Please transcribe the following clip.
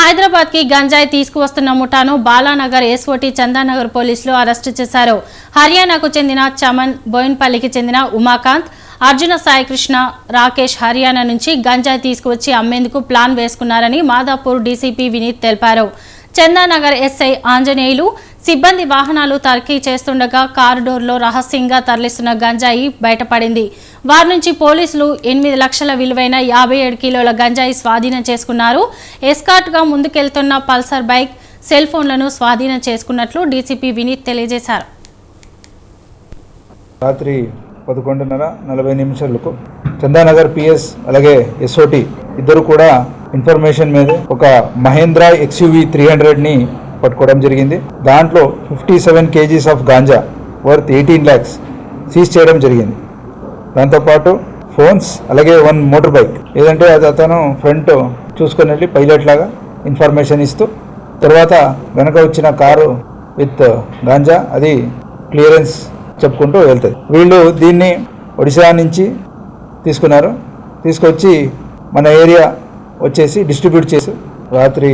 హైదరాబాద్ కి గంజాయి తీసుకువస్తున్న ముఠాను బాలానగర్ ఎస్ఓటీ చందానగర్ పోలీసులు అరెస్టు చేశారు. హర్యానాకు చెందిన చమన్, బోయిన్పల్లికి చెందిన ఉమాకాంత్, అర్జున సాయికృష్ణ, రాకేష్ హర్యానా నుంచి గంజాయి తీసుకువచ్చి అమ్మేందుకు ప్లాన్ వేసుకున్నారని మాదాపూర్ డీసీపీ వినీత్ తెలిపారు. చందానగర్ ఎస్ఐ ఆంజనేయులు సిబ్బంది వాహనాలు తనిఖీ చేస్తుండగా కారిడోర్లో రహస్యంగా తరలిస్తున్న గంజాయి బయటపడింది. వారి నుంచి పోలీసులు 8 లక్షల విలువైన 57 కిలోల గంజాయి స్వాధీనం చేసుకున్నారు. ఎస్కార్ట్గా ముందుకెళ్తున్న పల్సర్ బైక్, సెల్ ఫోన్లను స్వాధీనం చేసుకున్నట్లు డీసీపీ వినీత్ తెలియజేశారు. రాత్రి 11:40 చందానగర్ పిఎస్ అలాగే ఎస్ఓటి ఇద్దరు కూడా ఇన్ఫర్మేషన్ మీద ఒక మహేంద్రా XUV 300ని పట్టుకోవడం జరిగింది. దాంట్లో 57 kgs of ganja worth 18 lakhs seize చేయడం జరిగింది. దాంతోపాటు ఫోన్స్ అలాగే 1 మోటార్ బైక్ ఏదంటే అది అతను ఫ్రంట్ చూసుకొని వెళ్ళి పైలట్ లాగా ఇన్ఫర్మేషన్ ఇస్తూ తర్వాత వెనక వచ్చిన కారు విత్ గాంజా అది క్లియరెన్స్ చెప్పుకుంటూ వెళ్తుంది. వీళ్ళు దీన్ని ఒడిశా నుంచి తీసుకున్నారు. తీసుకొచ్చి మన ఏరియా వచ్చేసి డిస్ట్రిబ్యూట్ చేసి రాత్రి